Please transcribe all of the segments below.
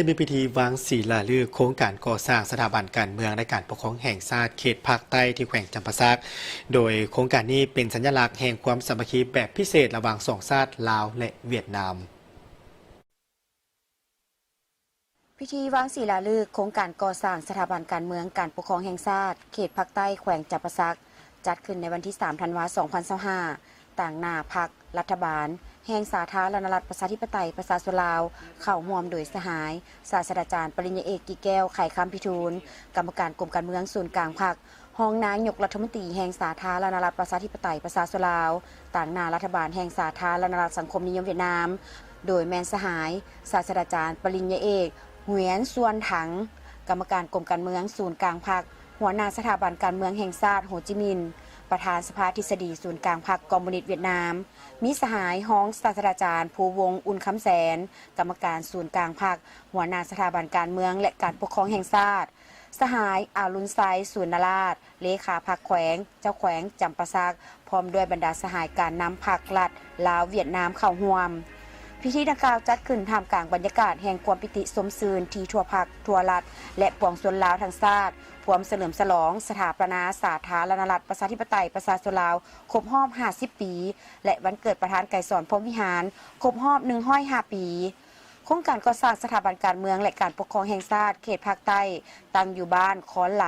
ได้มีพิธีวางศิลาฤกษ์โครงการก่อสร้างสถาบันการเมืองในการปกครองแห่งชาติเขตภาคใต้ที่แขวงจำปาสักโดยโครงการนี้เป็นสัญลักษณ์แห่งความสามัคคีแบบพิเศษระหว่างสองชาติลาวและเวียดนามพิธีวางศิลาฤกษ์โครงการก่อสร้างสถาบันการเมืองการปกครองแห่งชาติเขตภาคใต้แขวงจำปาสักจัดขึ้นในวันที่ 3 ธันวาคม 2025 ต่างหน้าพรรครัฐบาลแห่งสาธารณรัฐประชาธิปไตยประชาชนลาวเข้าร่วมโดยสหายศาสตราจารย์ปริญญาเอกกิแก้วไข่คำพิทูลกรรมการกรมการเมืองศูนย์กลางพรรครองนายกรัฐมนตรีแห่งสาธารณรัฐประชาธิปไตยประชาชนลาวต่างหน้ารัฐบาลแห่งสาธารณรัฐสังคมนิยมเวียดนามโดยแมนสหายศาสตราจารย์ปริญญาเอกเหวียนส่วนถังกรรมการกรมการเมืองศูนย์กลางพรรคหัวหน้าสถาบันการเมืองแห่งชาติโฮจิมินห์ประธานสภาทฤษฎีศูนย์กลางพรรคคอมมิวนิสต์เวียดนามมีสหายฮ้องศาสตราจารย์ภูวงศ์อุ่นคำแสนกรรมการศูนย์กลางพรรคหัวหน้าสถาบันการเมืองและการปกครองแห่งชาติสหายอารุณไซสุนราชเลขาพรรคแขวงเจ้าแขวงจำปาสักพร้อมด้วยบรรดาสหายการนำพรรครัฐลาวเวียดนามเข้าร่วมพิธีดังกล่าวจัดขึ้นท่ามกลางบรรยากาศแห่งความปิติสมชื่นที่ทั่วภาคทั่วรัฐและปวงชนลาวทั้งชาติพร้อมเฉลิมฉลองสถาปนาสาธารณรัฐประชาธิปไตยประชาชนลาวครบรอบ 50 ปีและวันเกิดประธานไกรสอนพรหมวิหารครบรอบ105 ปีโครงการก่อสร้างสถาบันการเมืองและการปกครองแห่งชาติเขตภาคใต้ตั้งอยู่บ้านค้อนไหล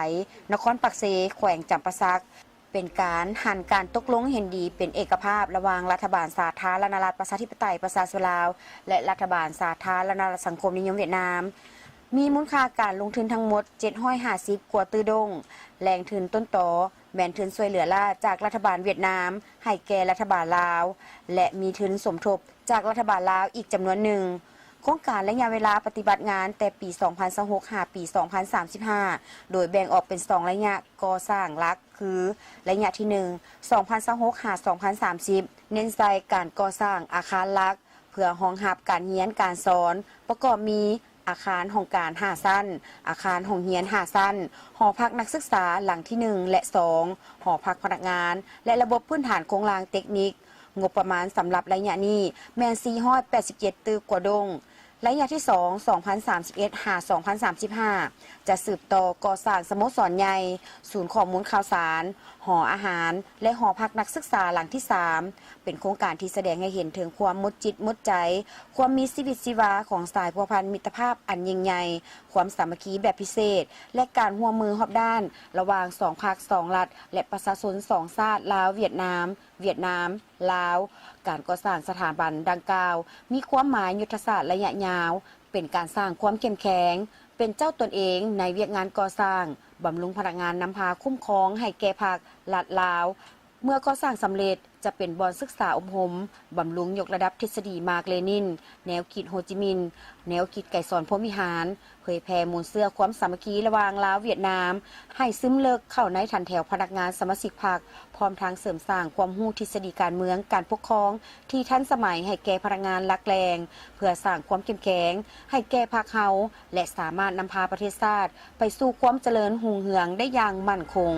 นครปักเซแขวงจำปาสักเป็นการหันการตกลงเห็นดีเป็นเอกภาพระหว่างรัฐบาลสาธารณรัฐประชาธิปไตยประชาชนลาวและรัฐบาลสาธารณรัฐสังคมนิยมเวียดนามมีมูลค่าการลงทุนทั้งหมด750กว่าตื้อดงแรงทุนต้นต่อแบ่งทุนช่วยเหลือล่าจากรัฐบาลเวียดนามให้แก่รัฐบาลลาวและมีทุนสมทบจากรัฐบาลลาวอีกจำนวนหนึ่งโครงการระยะเวลาปฏิบัติงานแต่ปี 2026 หาปี 2035 โดยแบ่งออกเป็น2ระยะก่อสร้างหลักคือระยะที่ 1 2026 หา 2030 เน้นใส่การก่อสร้างอาคารหลักเพื่อรองรับการเรียนการสอนประกอบมีอาคารห้องการ5ชั้นอาคารห้องเรียน5ชั้นหอพักนักศึกษาหลังที่1และ2หอพักพนักงานและระบบพื้นฐานโครงสร้างเทคนิคงบประมาณสำหรับระยะนี้แม่น487ตึกกว่าดงระยะที่ 2 2031 หา 2035 จะสืบต่อก่อสร้างสโมสรใหญ่ศูนย์ข้อมูลข่าวสารหออาหารและหอพักนักศึกษาหลังที่ 3 เป็นโครงการที่แสดงให้เห็นถึงความมุดจิตมุดใจความมีชีวิตชีวาของสายพัวพันมิตรภาพอันยิ่งใหญ่ความสามัคคีแบบพิเศษและการร่วมมือรอบด้านระหว่าง2 ภาค 2 รัฐและประชาชน2ชาติลาวเวียดนามลาวการก่อสร้างสถาบันดังกล่าวมีความหมายยุทธศาสตร์ระยะยาวเป็นการสร้างความเข้มแข็งเป็นเจ้าตนเองในเวียกงานก่อสร้างบำรุงพนักงานนำพาคุ้มครองให้แก่ภาครัฐลาวเมื่อก่อสร้างสำเร็จจะเป็นบอนศึกษาอบรมบำรุงยกระดับทฤษฎีมาร์กเลนินแนวคิดโฮจิมินห์แนวคิดไกรสอนพรหมวิหารเผยแผ่มูลเสื้อความสามัคคีระหว่างลาวเวียดนามให้ซึมเลิกเข้าในทันแถวพนักงานสมาชิกพรรคพร้อมทางเสริมสร้างความรู้ทฤษฎีการเมืองการปกครองที่ทันสมัยให้แก่พนักงานหลักแรงเพื่อสร้างความเข้มแข็งให้แก่พรรคเฮาและสามารถนำพาประเทศชาติไปสู่ความเจริญรุ่งเรืองได้อย่างมั่นคง